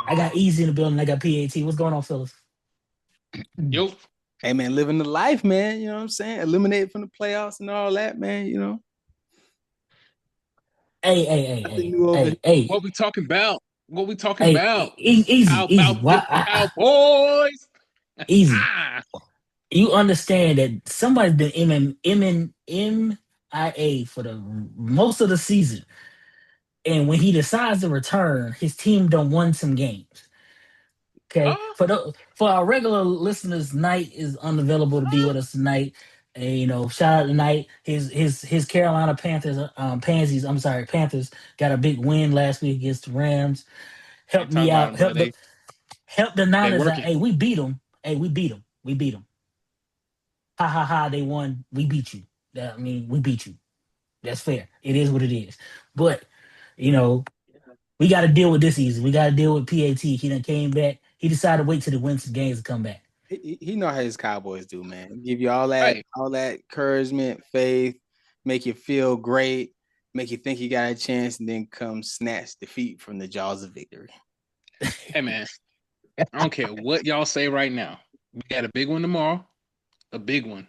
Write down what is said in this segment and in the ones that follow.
I got Easy in the building. I got PAT. What's going on, fellas? Yo, Hey man, living the life, man. You know what I'm saying? Eliminated from the playoffs and all that, man. Hey, hey, hey, Nothing hey, new over here. hey, hey, what we talking about? What we talking hey, about? easy, How easy. about Why? them Cowboys? Easy. You understand that somebody's been MIA for the most of the season, and when he decides to return, his team don't won some games. Okay, uh, for our regular listeners, Knight is unavailable to be with us tonight. And, shout out to Knight. His Carolina Panthers, Pansies. I'm sorry, Panthers got a big win last week against the Rams. Ain't Help talking me about out. them, bro. Help the They Niners out. working. Hey, we beat them. Hey, we beat them. We beat them. Ha ha ha. They won. We beat you. We beat you. That's fair. It is what it is. But you know, we got to deal with this easy. We got to deal with PAT. He done came back. He decided to wait till the win some games to come back. He know how his Cowboys do, man. Give you all that encouragement, faith, make you feel great, make you think you got a chance, and then come snatch defeat from the jaws of victory. Hey man, I don't care what y'all say right now. We got a big one tomorrow. A big one.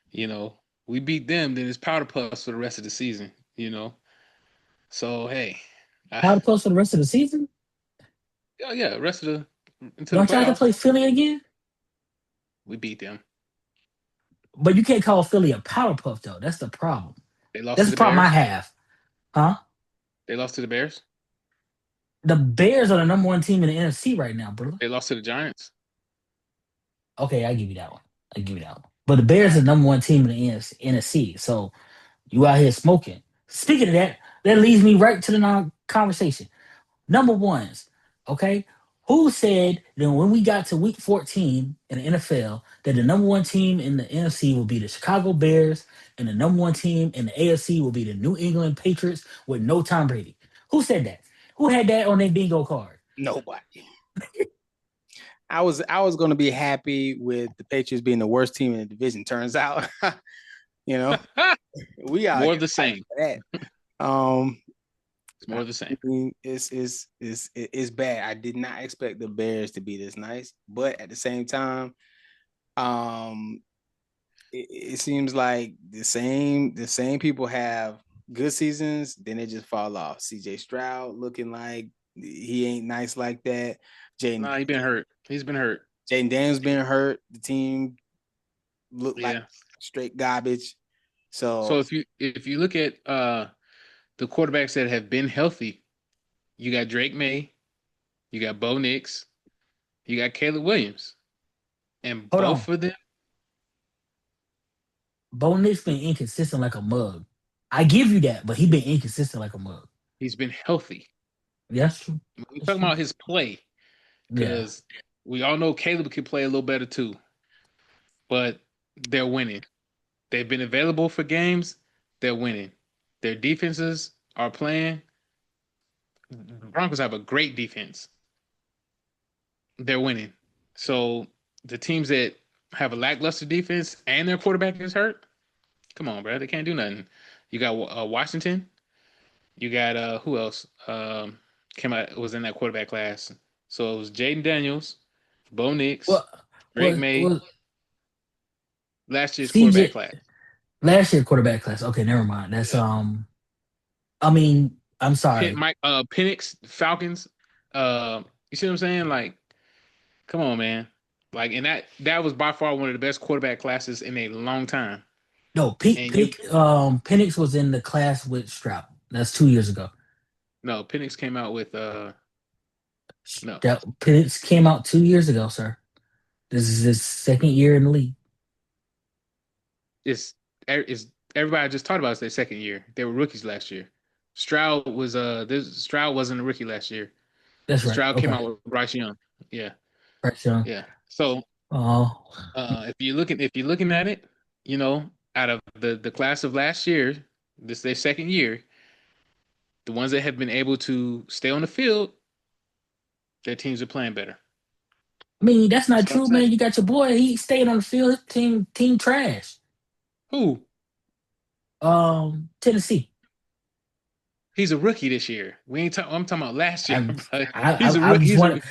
You know, we beat them, then it's powder puffs for the rest of the season. You know, so hey, How to close for the rest of the season? oh yeah, rest of the into the Don't y'all have to playoffs, play Philly again? we beat them. But you can't call Philly a power puff though. That's the problem. They lost That's to the the problem I Bears. have. Huh? They lost to the Bears. The Bears are the number one team in the NFC right now, bro. They lost to the Giants. Okay, I give you that one. I give you that one. But the Bears are the number one team in the NFC. So you out here smoking. Speaking of that, that leads me right to the conversation. Number ones, okay? Who said that when we got to week 14 in the NFL that the number one team in the NFC will be the Chicago Bears and the number one team in the AFC will be the New England Patriots with no Tom Brady? Who said that? Who had that on their bingo card? Nobody. I was gonna be happy with the Patriots being the worst team in the division. Turns out, you know, we out More here of the fighting same. for that. Um, It's more of the same. it's bad. I did not expect the Bears to be this nice, but at the same time, um, it seems like the same people have good seasons, then they just fall off. CJ Stroud looking like he ain't nice like that. Jaden Nah, he been hurt. He's been hurt. Jaden Daniels been hurt. The team looked like Yeah. straight garbage. So So if you look at the quarterbacks that have been healthy, you got Drake May, you got Bo Nix, you got Caleb Williams, and Hold on. both of them, Bo Nix been inconsistent like a mug. I give you that, but he been inconsistent like a mug. he's been healthy. That's true. I'm That's talking true. about his play Yeah. because we all know Caleb can play a little better too, but they're winning. They've been available for games. They're winning. Their defenses are playing. The Broncos have a great defense. They're winning. So the teams that have a lackluster defense and their quarterback is hurt, come on, bro. They can't do nothing. You got Washington. You got who else? Came out was in that quarterback class. So it was Jaden Daniels, Bo Nix, Well, Drake was May, was last year's quarterback CJ class. last year quarterback class? Okay, never mind. That's Yeah. I mean, I'm sorry. Mike Penix Falcons. You see what I'm saying? Like, come on, man. Like, and that was by far one of the best quarterback classes in a long time. No, And you Penix was in the class with Stroud. That's 2 years ago. no Penix came out with no. That Penix came out 2 years ago, sir. This is his second year in the league. It's everybody just talked about it's their second year. They were rookies last year. Stroud wasn't a rookie last year. That's right. Stroud came Okay. out with Bryce Young. Yeah, Right, so yeah. So oh if you're looking at it, you know, out of the class of last year, this their second year, the ones that have been able to stay on the field, their teams are playing better. I mean, that's not That's what I'm true, man. saying. You got your boy, he stayed on the field, his team trash. Who? Tennessee. He's a rookie this year. We ain't talking. I'm talking about last year, I'm, but he's a I rookie. just want to,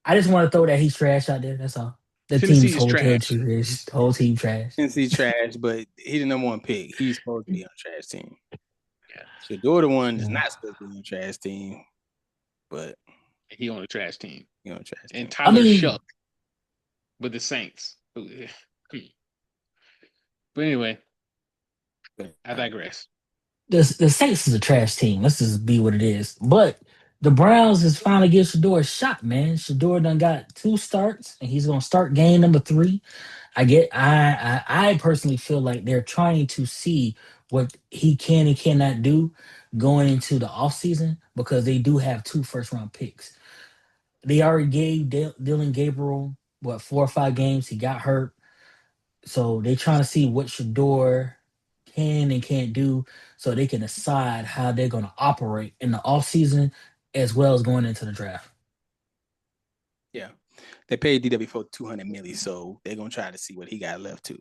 I just want to throw that he's trash out there. That's all. The team's Tennessee is whole team trash. trash. The whole team trash. Tennessee trash, but he the number one pick. He's supposed to be on trash team. Yeah, Shador the one is Yeah. not supposed to be on trash team, but he on a trash team. he on trash And team. I Tyler mean, Shuck with the Saints. But anyway, But, I digress. the Saints is a trash team. Let's just be what it is. But the Browns is finally give Shador a shot, man. Shador done got 2 starts, and he's gonna start game number 3. I personally feel like they're trying to see what he can and cannot do going into the offseason because they do have 2 first-round picks. They already gave Dylan Gabriel what 4 or 5 games. He got hurt, so they're trying to see what Shador can and can't do, so they can decide how they're going to operate in the offseason as well as going into the draft. yeah, they paid DW for 200 milli, so they're gonna try to see what he got left too.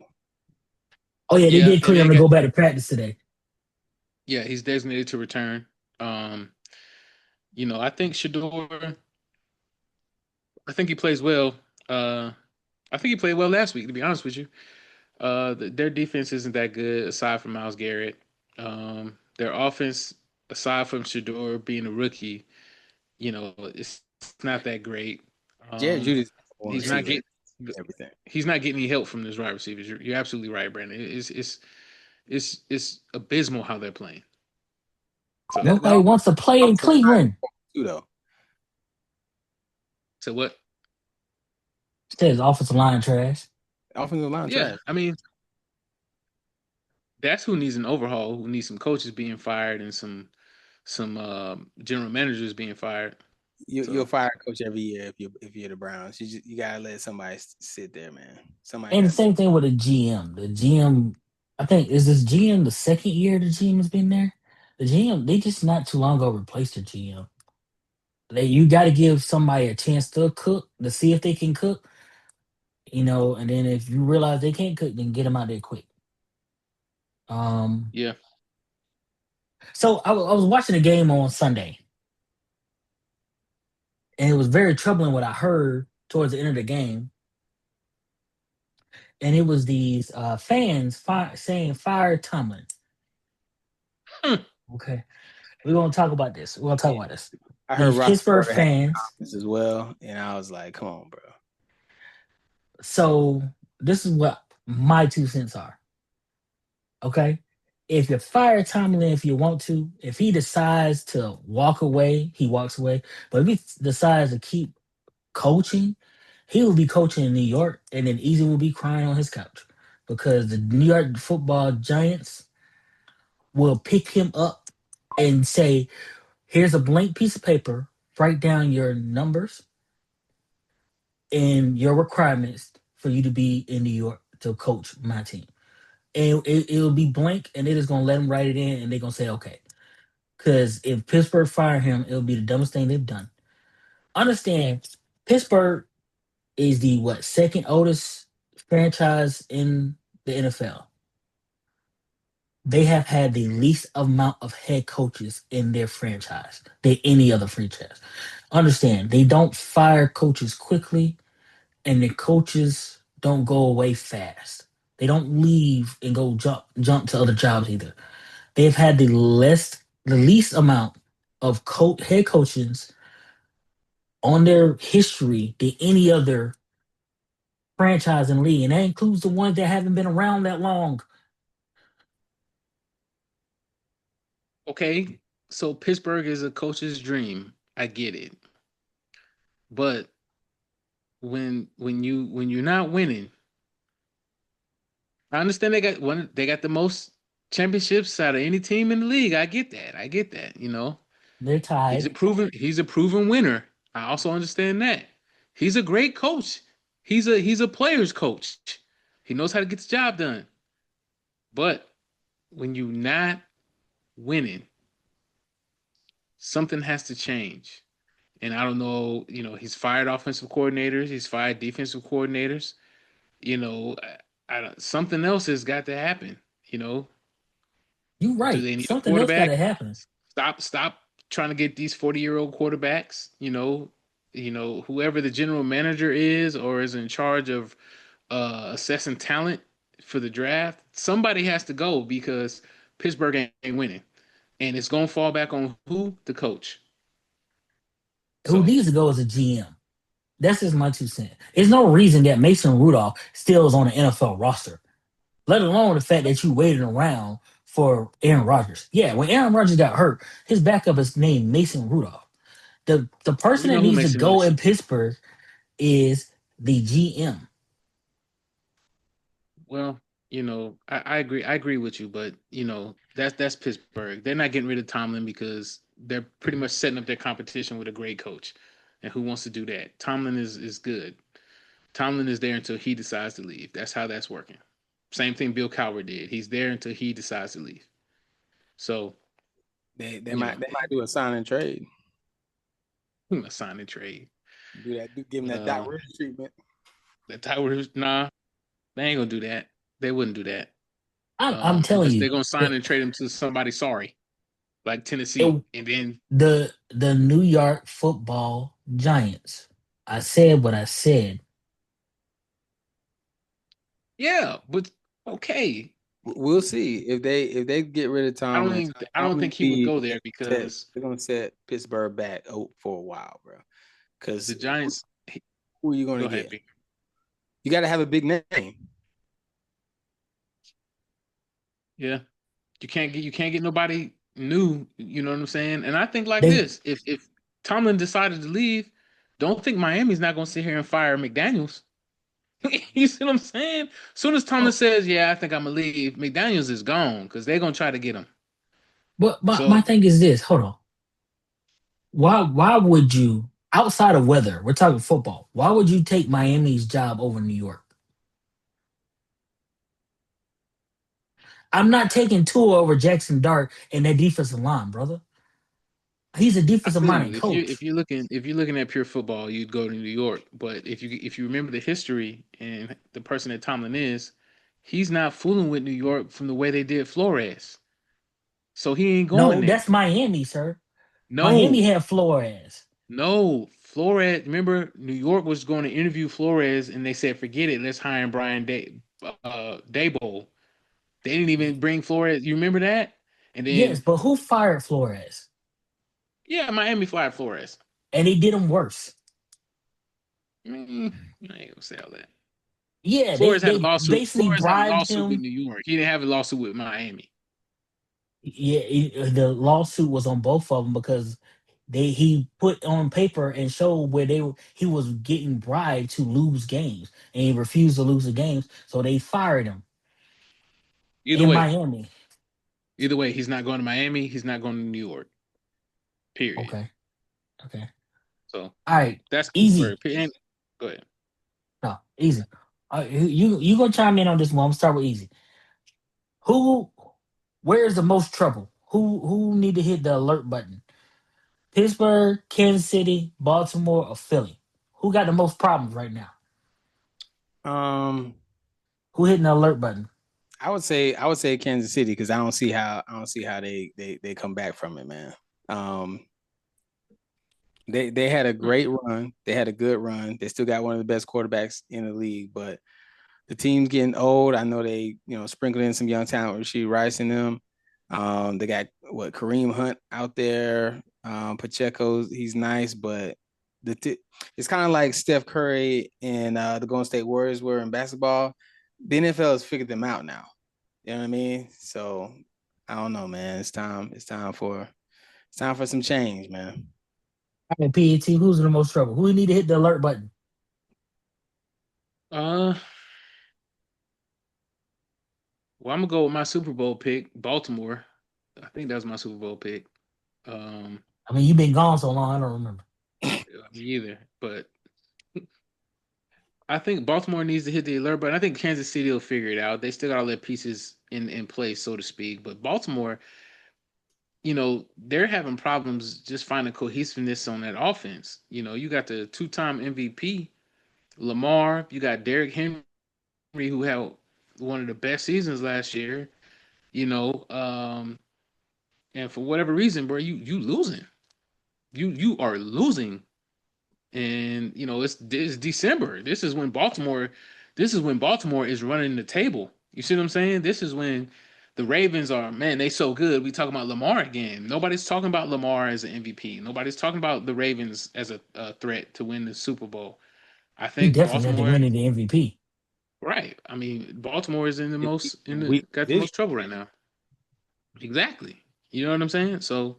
Oh yeah, they Yeah, did and clear they him to got go back to practice today. yeah, he's designated to return. Um, I think Shador. I think he plays well. Uh, I think he played well last week. To be honest with you, their defense isn't that good aside from Miles Garrett. Their offense, aside from Shador being a rookie, it's not that great. Jared Um, Judy's one he's not receiver, getting everything. he's not getting any help from his wide receivers. You're absolutely right, Brandon. It's abysmal how they're playing. So, Nobody wants to play in offensive line Cleveland. too, though. so what? Says offensive line trash. Offensive line Yeah, trash. I mean that's who needs an overhaul. Who needs some coaches being fired and some general managers being fired. You'll So fire a coach every year if you're the Browns. You gotta let somebody sit there, man. Somebody And the got to. same thing with the GM. The GM, I think, is this GM the second year the GM has been there? The GM, they just not too long ago replaced the GM. You got to give somebody a chance to cook to see if they can cook, and then if you realize they can't cook, then get them out there quick. Um, yeah, so I was watching a game on Sunday, and it was very troubling what I heard towards the end of the game, and it was these fans saying fire Tomlin. Hmm. Okay, we're gonna talk about this. We're gonna talk Yeah, about this. I heard These Rob Pittsburgh Porter had fans. this as well, and I was like, "Come on, bro." So this is what my 2 cents are. Okay. If you fire Tomlin if you want to, if he decides to walk away, he walks away. But if he decides to keep coaching, he will be coaching in New York, and then Easy will be crying on his couch because the New York football giants will pick him up and say, here's a blank piece of paper, write down your numbers and your requirements for you to be in New York to coach my team. And it'll be blank, and they're just gonna let him write it in, and they're gonna say okay. Because if Pittsburgh fire him, it'll be the dumbest thing they've done. Understand, Pittsburgh is the what second oldest franchise in the NFL. They have had the least amount of head coaches in their franchise than any other franchise. Understand, they don't fire coaches quickly, and the coaches don't go away fast. They don't leave and go jump to other jobs either. They've had the least amount of head coaches on their history than any other franchise in the league, and that includes the ones that haven't been around that long. okay. So Pittsburgh is a coach's dream. I get it, but when you're not winning, I understand they got the most championships out of any team in the league. I get that. I get that. They're tied. He's a proven winner. I also understand that. He's a great coach. He's a player's coach. He knows how to get the job done. But when you're not winning, something has to change. And I don't know, he's fired offensive coordinators, he's fired defensive coordinators. You know, something else has got to happen. You're Do right. they need a Something else got quarterback? to happen. Stop trying to get these 40-year-old quarterbacks. Whoever the general manager is or is in charge of assessing talent for the draft, somebody has to go because Pittsburgh ain't winning, and it's gonna fall back on who? The coach. Who So needs to go as a GM? That's just my 2 cents. There's no reason that Mason Rudolph still is on the NFL roster, let alone the fact that you waited around for Aaron Rodgers. Yeah, when Aaron Rodgers got hurt, his backup is named Mason Rudolph. The we person that know who needs to Mason go is. in Pittsburgh is the GM. Well, I agree. I agree with you, but that's Pittsburgh. They're not getting rid of Tomlin because they're pretty much setting up their competition with a great coach. And who wants to do that? Tomlin is good. Tomlin is there until he decides to leave. That's how that's working. Same thing Bill Cowher did. He's there until he decides to leave. So, They you know, might do a sign and trade. a sign and trade. Give him that Doc Uh, Rivers treatment. that Tyler, nah, they ain't gonna do that. They wouldn't do that. I'm telling Unless you, they're gonna sign the, and trade him to somebody sorry, like Tennessee, it, and then the New York Football Giants. I said what I said. yeah, but okay. We'll see if they get rid of Tomlin. I don't Tomlin think he would leave, go there because they're gonna set Pittsburgh back for a while, bro. the Because Giants. who are you Go gonna ahead, get? B. You got to have a big name. Yeah, you can't get nobody new. You know what I'm saying? And I think like They this: if Tomlin decided to leave, don't think Miami's not gonna sit here and fire McDaniels. You see what I'm saying? As soon as Tomlin says, "Yeah, I think I'm gonna leave," McDaniels is gone because they're gonna try to get him. But my So thing is this. Hold on. Why would you outside of weather? We're talking football. Why would you take Miami's job over New York? I'm not taking Tua over Jackson Dart and that defensive line, brother. He's a I defensive feel you. minded coach. If you're looking at pure football, you'd go to New York. But if you remember the history and the person that Tomlin is, he's not fooling with New York from the way they did Flores. So he ain't going No, there. that's Miami, sir. Miami No, had Flores. no. Flores. Remember, New York was going to interview Flores, and they said, "Forget it. Let's hire Brian Daboll." They didn't even bring Flores. You remember that? And Yes, then, but who fired Flores? yeah, Miami fired Flores. And they did him worse. I ain't gonna say all that. Yeah, Flores had a they lawsuit. basically Flores had a bribed lawsuit with him. New York. He didn't have a lawsuit with Miami. Yeah, the lawsuit was on both of them because he put on paper and showed where he was getting bribed to lose games and he refused to lose the games, so they fired him Either in way, Miami. he's not going to Miami. He's not going to New York. Period. Okay, okay, So all right, that's easy. Pittsburgh. Go ahead. No, easy. You gonna chime in on this one? I'm gonna start with easy. Who, where's the most trouble? Who need to hit the alert button? Pittsburgh, Kansas City, Baltimore, or Philly? Who got the most problems right now? Um, Who hitting the alert button? I would say Kansas City because I don't see how they come back from it, man. Um, they had a great run. They had a good run. They still got one of the best quarterbacks in the league, but the team's getting old. I know they, sprinkled in some young talent with Rasheed Rice in them. They got Kareem Hunt out there. Pacheco's he's nice, but it's kind of like Steph Curry and the Golden State Warriors were in basketball. The NFL has figured them out now. You know what I mean? So I don't know, man. It's time for some change, man. All right, PET, who's in the most trouble? Who need to hit the alert button? Uh, well, I'm gonna go with my Super Bowl pick, Baltimore. I think that was my Super Bowl pick. Um, I mean, you've been gone so long, I don't remember. Me either, but I think Baltimore needs to hit the alert button. I think Kansas City will figure it out. They still got all their pieces in place, so to speak. But Baltimore, they're having problems just finding cohesiveness on that offense. You got the two-time MVP Lamar. You got Derrick Henry, who had one of the best seasons last year. You know, um, and for whatever reason, bro, you losing. You are losing, and it's December. This is when Baltimore is running the table. You see what I'm saying? This is when the Ravens are, man, they so good. We talking about Lamar again. Nobody's talking about Lamar as an MVP. Nobody's talking about the Ravens as a threat to win the Super Bowl. I He think definitely had to Baltimore, win the MVP. right? I mean, Baltimore is in the most in the We got the this most trouble right now. Exactly. You know what I'm saying? So,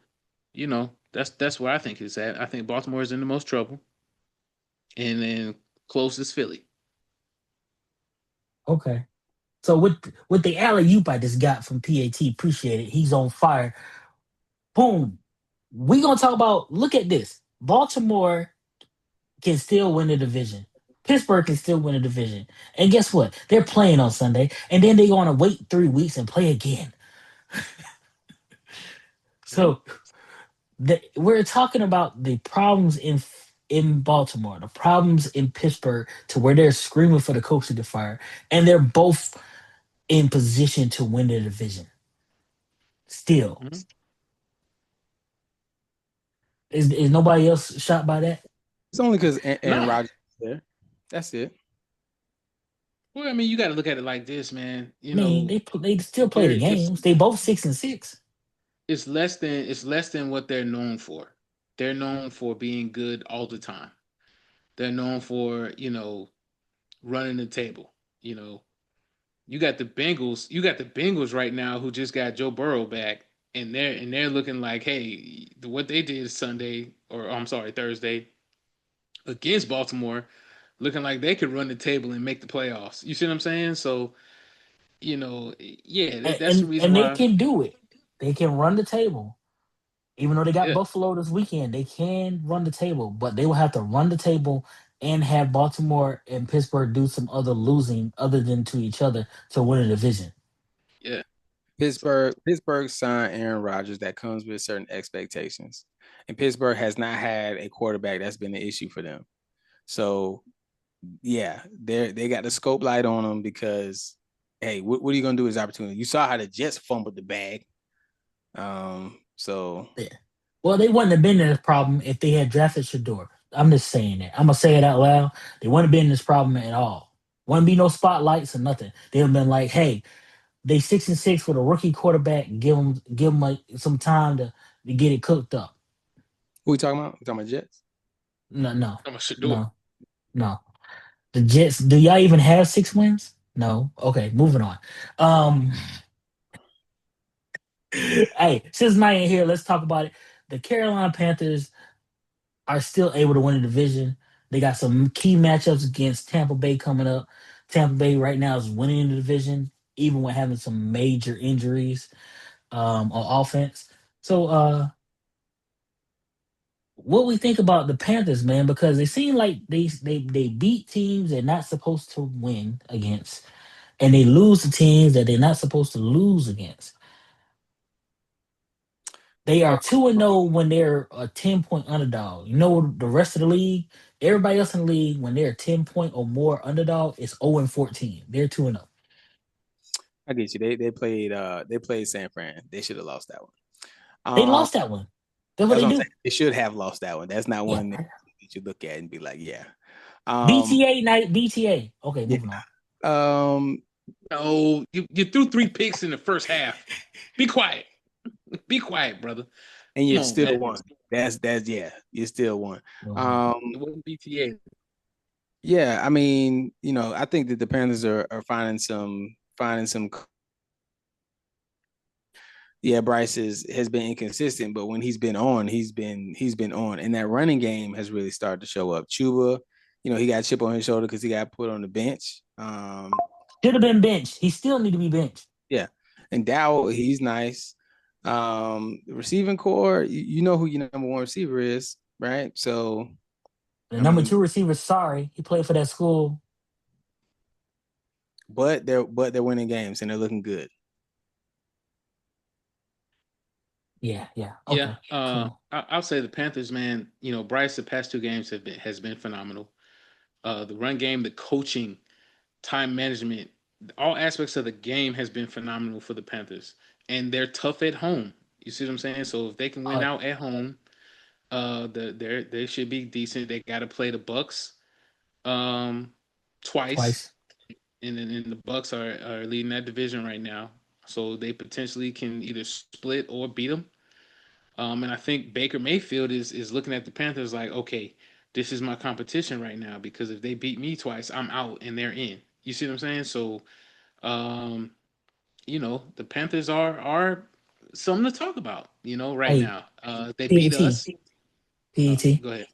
that's where I think it's at. I think Baltimore is in the most trouble, and then close is Philly. Okay. So with the alley oop I just got from PAT, appreciate it. He's on fire. Boom. We gonna talk about. Look at this. Baltimore can still win the division. Pittsburgh can still win the division. And guess what? They're playing on Sunday, and then they're gonna wait 3 weeks and play again. Mhm. So we're talking about the problems in Baltimore, the problems in Pittsburgh, to where they're screaming for the coach to get fired, and they're both in position to win the division. Still, Mhm. is nobody else shocked by that? it's only because Aaron Nah. Rodgers is there. That's it. Well, I mean, you got to look at it like this, man. I mean, they still play There the games. They both 6-6. it's less than what they're known for. They're known for being good all the time. They're known for running the table. You know, you got the Bengals. You got the Bengals right now who just got Joe Burrow back, and they're looking like, hey, what they did Sunday, or I'm sorry, Thursday against Baltimore, looking like they could run the table and make the playoffs. You see what I'm saying? So yeah, and, that's the and reason and they why. can do it. They can run the table. Even though they got Yeah, Buffalo this weekend, they can run the table, but they will have to run the table and have Baltimore and Pittsburgh do some other losing other than to each other to win a division. yeah. So Pittsburgh signed Aaron Rodgers. That comes with certain expectations, and Pittsburgh has not had a quarterback that's been an issue for them. So yeah, they got the scope light on them because hey, what are you gonna do with this opportunity? You saw how the Jets fumbled the bag. So Yeah. Well, they wouldn't have been in this problem if they had drafted Shador. I'm just saying that. I'm gonna say it out loud. They wouldn't have been in this problem at all. Wouldn't be no spotlights or nothing. They'd have been like, "Hey, they 6-6 with a rookie quarterback. Give them like some time to get it cooked up." who we talking about? We talking about Jets? No, no, I'm a Shador. no, no. The Jets. Do y'all even have 6 wins? No. Okay, moving on. Um, hey, since Knight ain't here, let's talk about it. The Carolina Panthers are still able to win the division. They got some key matchups against Tampa Bay coming up. Tampa Bay right now is winning the division, even with having some major injuries on offense. So, what we think about the Panthers, man? Because they seem like they beat teams they're not supposed to win against, and they lose to teams that they're not supposed to lose against. They are Uh, 2-0 when they're a 10-point underdog. You know the rest of the league, everybody else in the league, when they're 10-point or more underdog, it's 0-14. They're 2-0. I get you. They played San Fran. They should have lost that one. They Um, lost that one. That's what that's they what I'm saying. do. They should have lost that one. That's not Yeah. one that you look at and be like, yeah. Um, BTA night, BTA. Okay, yeah. moving on. Um, No, you threw 3 picks in the first half. Be quiet. Be quiet, brother. and Come you on, still man. won. That's yeah, you still won. Um, It Um, wasn't BTA. yeah, I mean, I think that the Panthers are finding some. Yeah, Bryce has been inconsistent, but when he's been on, he's been on, and that running game has really started to show up. Chuba, he got a chip on his shoulder because he got put on the bench. Should have been benched. He still need to be benched. Yeah, and Dow, he's nice. The receiving core, you know who your number one receiver is, right? So, The I number mean, two receiver, sorry, he played for that school. but they're winning games and they're looking good. Yeah, yeah. Yeah, Okay, cool. I'll say the Panthers, man. Bryce the past 2 games has been phenomenal. The run game, the coaching, time management, all aspects of the game has been phenomenal for the Panthers, and they're tough at home. You see what I'm saying? So if they can win out at home, they should be decent. They got to play the Bucks um twice, twice. and the Bucks are leading that division right now. So they potentially can either split or beat them. And I think Baker Mayfield is looking at the Panthers like, okay, this is my competition right now because if they beat me twice, I'm out and they're in. You see what I'm saying? So, um, the Panthers are something to talk about. Right Hey, now, they beat PAT, us. PAT, Go ahead.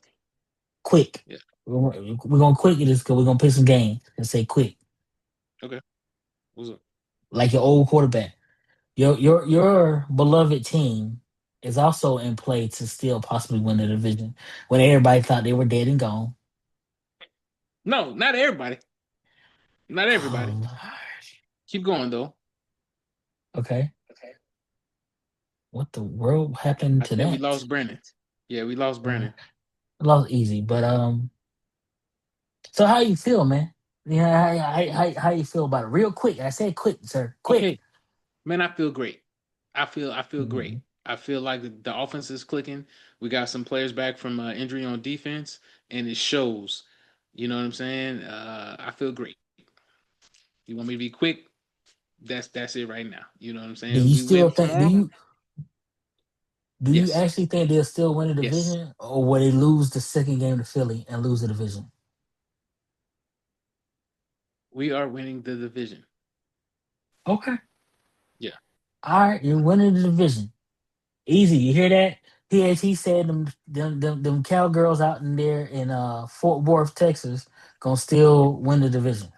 quick. Yeah. We're gonna quick it because we're gonna play some games and say quick, Okay. What's up? like your old quarterback. Your beloved team is also in play to still possibly win the division when everybody thought they were dead and gone. No, not everybody. Not everybody. Oh, Lord. Keep going though. Okay. What the world happened I to said we that? lost Brandon. Yeah, we lost Uh, Brandon. lost easy, but so how you feel, man? Yeah, how you feel about it? Real quick. I said quick, sir. Quick. Okay, man, I feel great. I feel great. Mhm. I feel like the offense is clicking. We got some players back from injury on defense, and it shows. You know what I'm saying? I feel great. You want me to be quick? That's it right now. You know what I'm Do saying? you We still win think? Do tomorrow. you do you Yes, actually think they'll still win the yes. division, or will they lose the second game to Philly and lose the division? We are winning the division. Okay. Yeah. All right, you're winning the division. Easy. You hear that? PAT said them cowgirls out in there in Fort Worth, Texas, gonna still win the division.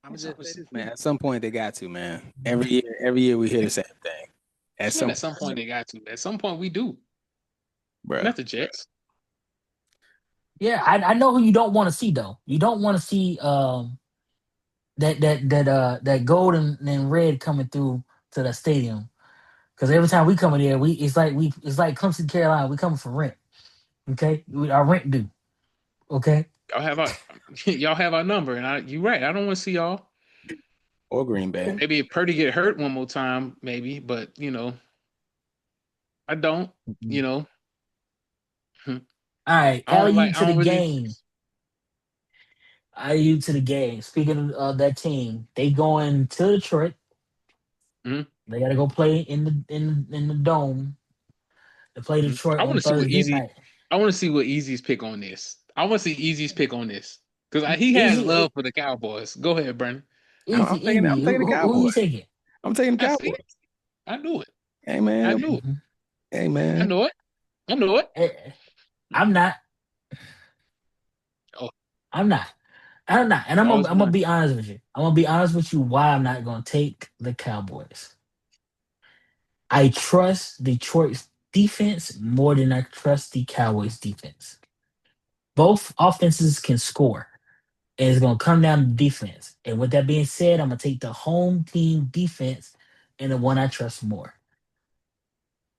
I'm gonna just say this, man. At some point, they got to, man. Every year we hear the same thing. At Man, some at some point they got to. At some point we do. bro. Not the Jets. Yeah, I know who you don't want to see though. You don't want to see that gold and red coming through to the stadium. Because every time we come in there, it's like Clemson, Carolina. We coming for rent. Okay, our rent due. Okay. Y'all have our y'all have our number, and you're right. I don't want to see y'all. Or Green Bay. Maybe if Purdy get hurt one more time, maybe, but I don't. You know, Hmm. All right, I don't like. LU I to the don't really. game. IU to the game. Speaking of that team, they going to Detroit. Mhm, They got to go play in the dome. They play mhm. Detroit I want on to see what Thursday Easy. night. I want to see what Easy's pick on this. I want to see Easy's pick on this because he has love Easy, for the Cowboys. Go ahead, Brandon. I'm easy, taking I'm easy. taking the Who Cowboys. you taking? I'm taking the I see. Cowboys. I knew it. Hey I man. knew it. Mhm. Hey I man. know it. I know it. Eh, I'm not. Oh, I'm not. I'm not. And you I'm gonna, always I'm gonna won. be honest with you. I'm gonna be honest with you why I'm not gonna take the Cowboys. I trust Detroit's defense more than I trust the Cowboys defense. Both offenses can score. And it's gonna come down to defense. And with that being said, I'm gonna take the home team defense and the one I trust more.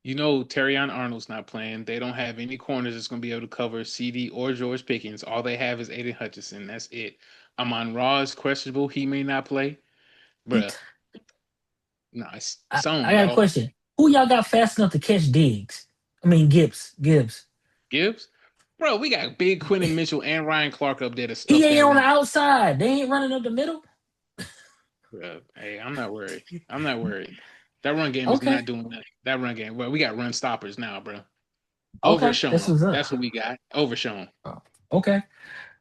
Terrion Arnold's not playing. They don't have any corners that's going to be able to cover CD or George Pickens. All they have is Aiden Hutchinson. That's it. Amon Ra is questionable. He may not play. Bruh, What? nah, I, it's on, I got a dog. question. Who y'all got fast enough to catch Diggs? I mean Gibbs. Gibbs. Gibbs? Bro, we got Big Quentin Mitchell and Ryan Clark up there to He stuff ain't that on the run. outside. They ain't running up the middle. Bruh, hey, I'm not worried. I'm not worried. That run game is Okay. not doing that. That run game. Well, we got run stoppers now, bro. Okay. This Overshown. was up. That's what we got. Overshown. Oh, okay.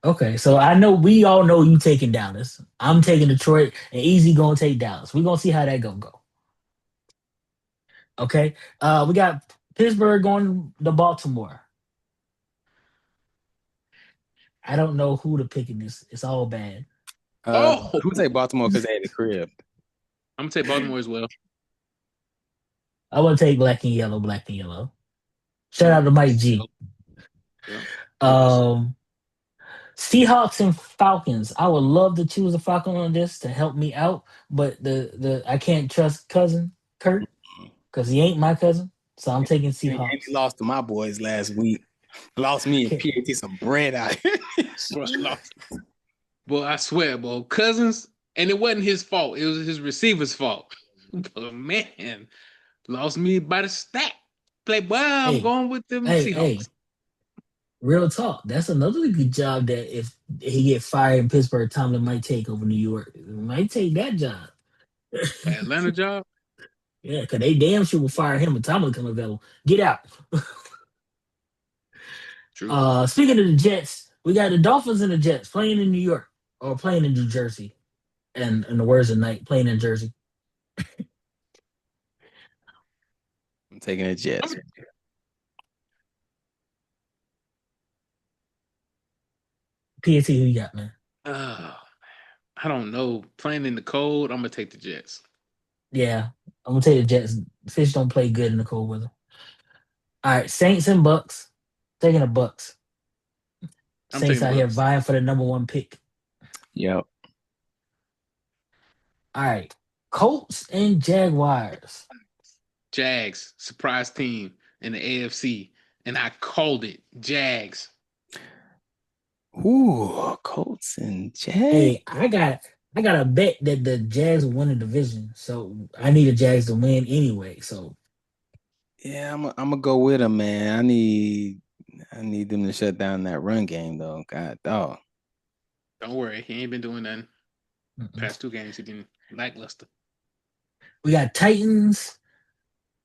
Okay. So I know we all know you taking Dallas. I'm taking Detroit and Easy gonna take Dallas. We're gonna see how that gonna go. Okay. We got Pittsburgh going to Baltimore. I don't know who to pick in this. It's all bad. I'm Oh, gonna take Baltimore because they had the crib. I'm gonna take Baltimore as well. I want to take black and yellow, black and yellow. Shout out Mhm. to Mike G. Yeah. OVC. Um, Seahawks and Falcons. I would love to choose a Falcon on this to help me out, but the I can't trust cousin Kurt because he ain't my cousin. So I'm taking And he Seahawks. lost to my boys last week. Lost me and Okay. PAT some bread out here. Bro, I lost. Boy, I swear, bro. Cousins, and it wasn't his fault. It was his receiver's fault. But man, Lost me by the stack. Play boy, I'm Hey, going with them hey, Seahawks. real talk. That's another good job that if he get fired in Pittsburgh, Tomlin might take over New York. Might take that job. Atlanta job. Yeah, because they damn sure will fire him when Tomlin come available. Get out. True. Speaking of the Jets, we got the Dolphins and the Jets playing in New York or playing in New Jersey. And in the words of night, playing in Jersey. I'm taking the Jets. I'm, PAT, who you got, man? uh, I don't know. Playing in the cold, I'm gonna take the Jets. Yeah, I'm gonna take the Jets. Fish don't play good in the cold weather. All right, Saints and Bucks. Taking the Bucks. I'm Saints taking out here Bucks. vying for the number one pick. Yep. All right, Colts and Jaguars. Jags, surprise team in the AFC, and I called it. Jags. Ooh, Colts and Jags. Hey, I got a bet that the Jags will win the division, so I need the Jags to win anyway. So Yeah, I'm gonna go with them, man. I need them to shut down that run game though. God dog. Don't worry, he ain't been doing nothing. mm-mm. Past 2 games, he been lackluster. We got Titans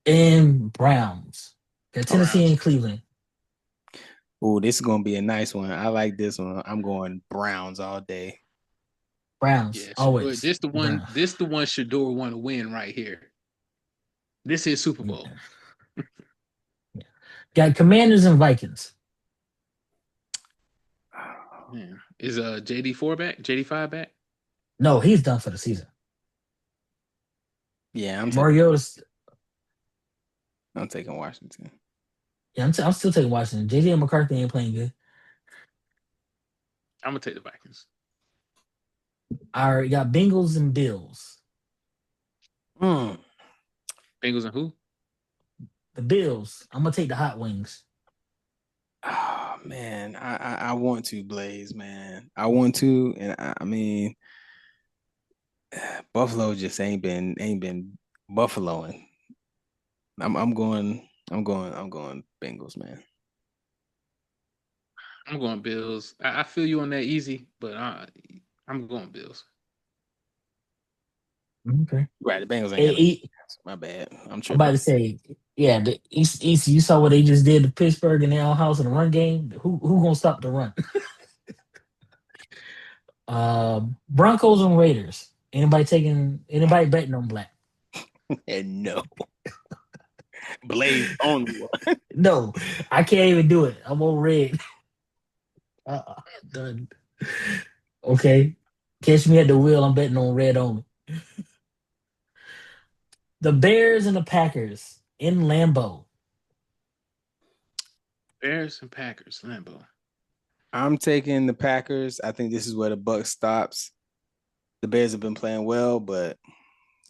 and Browns. Got Tennessee Browns. and Cleveland. Ooh, this is gonna be a nice one. I like this one. I'm going Browns all day. Browns Yeah, Shador. always Browns. This the one Shador want to win right here. This is Super Yeah. Bowl. Yeah. Got Commanders and Vikings. Yeah. Is JD4 back? JD5 back? No, he's done for the season. Yeah, Mariota's. I'm taking Washington. Yeah, I'm still taking Washington. JJ McCarthy ain't playing good. I'm gonna take the Vikings. All right, got Bengals and Bills. Mm. Bengals and who? The Bills. I'm gonna take the Hot Wings. Oh man, I want to Blaze, man. I want to, and I mean, Buffalo just ain't been buffaloing. I'm going Bengals, man. I'm going Bills. I feel you on that easy, but I'm going Bills. Okay. Right, the Bengals ain't Hey, got no. My bad. I'm I'm about tripping. to say, yeah, the East. You saw what they just did to Pittsburgh in their own house in the run game. Who gonna stop the run? Broncos and Raiders. Anybody betting on black? And no, Blaze only one. No, I can't even do it. I'm on red. Done. Okay. Catch me at the wheel. I'm betting on red only. The Bears and the Packers in Lambeau. Bears and Packers, Lambeau. I'm taking the Packers. I think this is where the buck stops. The Bears have been playing well, but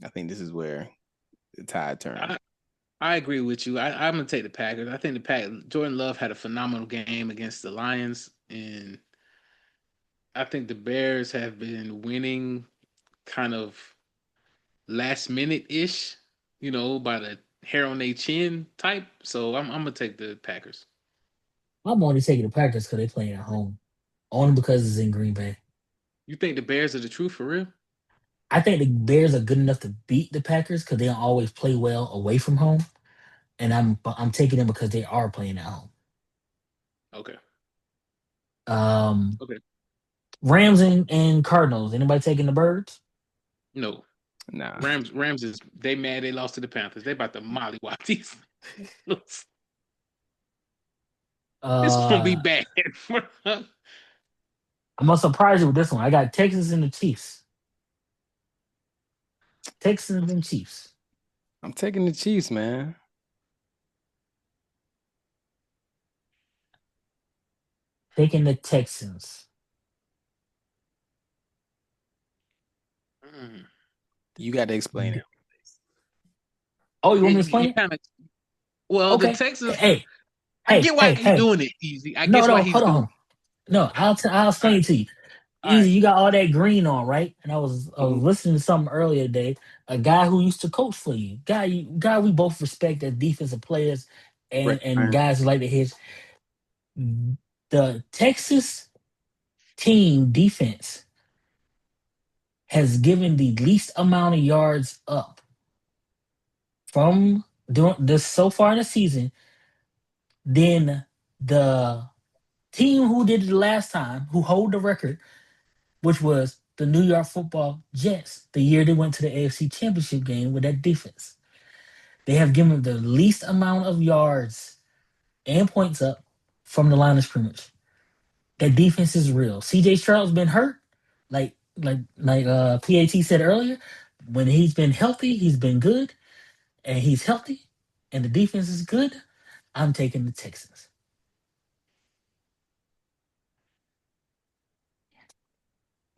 I think this is where the tide turns. I agree with you. I'm gonna take the Packers. I think Jordan Love had a phenomenal game against the Lions, and I think the Bears have been winning kind of last minute ish, by the hair on their chin type. So I'm gonna take the Packers. I'm only taking the Packers because they playing at home. Only because it's in Green Bay. You think the Bears are the truth for real? I think the Bears are good enough to beat the Packers because they don't always play well away from home. And I'm taking them because they are playing at home. Okay. Um, Okay. Rams and Cardinals. Anybody taking the Birds? No. Nah. Rams is they mad they lost to the Panthers. They about to mollywop these. It's gonna be Uh, bad. I'm gonna surprise you with this one. I got Texans and the Chiefs. Texans and Chiefs. I'm taking the Chiefs, man. Taking the Texans. Mm. You got to explain it. Oh, you want me to explain You it? kind of the Okay. Texans. Hey, I hey, get why hey, he hey. doing it easy. I No, guess why no, he's hold doing on. it. No, I'll All explain right. it to you. All right. Easy, you got all that green on, right? And I was listening to something earlier today. A guy who used to coach for you, guy we both respect as defensive players, Brett and Ryan. guys who like to hit. The Texas team defense has given the least amount of yards up from doing this so far in the season than the team who did it the last time, who hold the record, which was the New York Football Jets, the year they went to the AFC Championship game with that defense. They have given the least amount of yards and points up from the line of scrimmage. That defense is real. CJ Stroud's been hurt, like PAT said earlier. When he's been healthy, he's been good, and he's healthy, and the defense is good. I'm taking the Texans.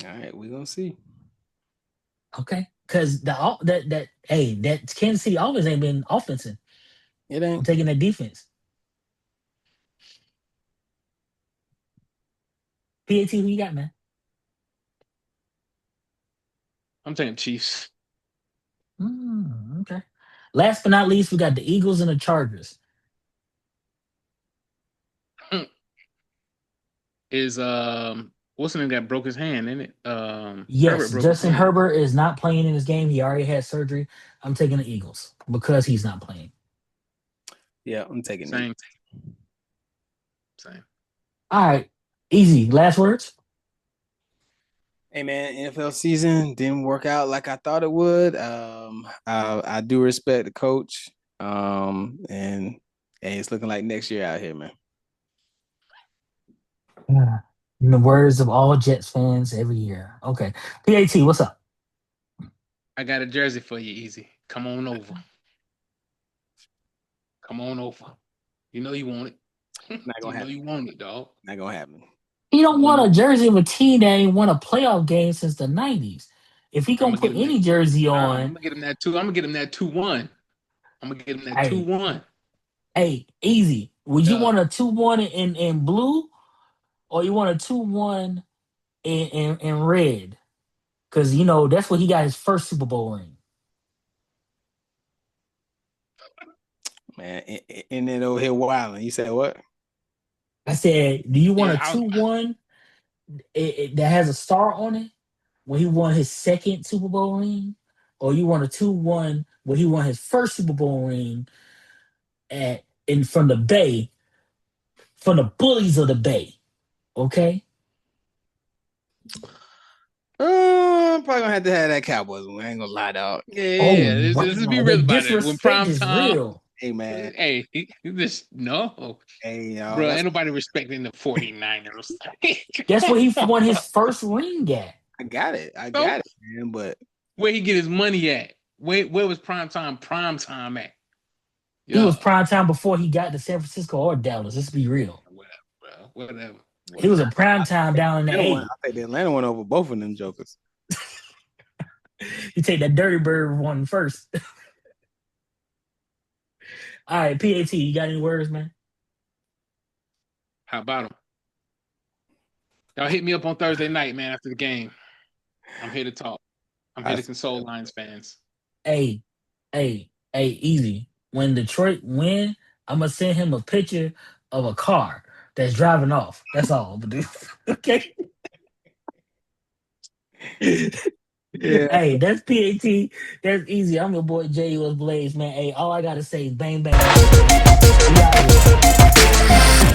All right, we're gonna see. Okay, because that Kansas City always ain't been offensive. It I'm ain't. taking that defense. PAT, who you got, man? I'm taking Chiefs. Okay. Last but not least, we got the Eagles and the Chargers. Is what's the name that broke his hand, isn't it? Herbert Yes, broke his Justin hand. Herbert is not playing in this game. He already had surgery. I'm taking the Eagles because he's not playing. Yeah, I'm taking it. Same. Same. All right, easy. Last words. Hey man, NFL season didn't work out like I thought it would. I do respect the coach. And hey, it's looking like next year out here, man. Yeah. In the words of all Jets fans every year. Okay, PAT, what's up? I got a jersey for you, Easy. Come on over. Come on over. You know you want it. Not You gonna know happen. you want it, dog. Not gonna happen. He don't want a I'm jersey of a team that ain't won a playoff game since the '90s. If he gonna gonna get put him that. any jersey I'm on, gonna get him that two. I'm gonna get him that 2-1. I'm gonna get him that two hey, one. hey, easy. Would you Yeah. want a 2-1 in blue, or you want a 2-1 in red? Because you know that's what he got his first Super Bowl ring. Man, and then over here wilding. You said what? I said, do you want Yeah. a 2-1 that has a star on it when he won his second Super Bowl ring, or you want a 2-1 where he won his first Super Bowl ring at in from the Bay, from the bullies of the Bay? Okay, I'm probably gonna have to have that Cowboys one. I ain't gonna lie, dog. Yeah. oh Let's be wow, the real about it. When disrespect prime is time, real. Hey man. hey, this no, Hey y'all. bro. Ain't nobody respecting the 49ers. That's Come where he on, won bro. his first ring at. I got it. I So got it, man. But where he get his money at? Where was prime time? Prime time at? He was Yeah. prime time before he got to San Francisco or Dallas. Let's be real. Whatever, bro. Whatever. He was a Whatever. prime time down in the Atlanta one, A. I think the Atlanta one over both of them jokers. You take that Dirty Bird one first. All right, PAT, you got any words, man? How about him? Y'all hit me up on Thursday night, man, after the game. I'm here to talk. I'm here I to console Lions fans. Hey, hey, easy. When Detroit win, I'm gonna send him a picture of a car that's driving off. That's all I'm gonna do. Okay. yeah. Hey, that's PAT. That's easy. I'm your boy JUS Blaze, man. Hey, all I gotta say is bang bang, motherfucker. We out here.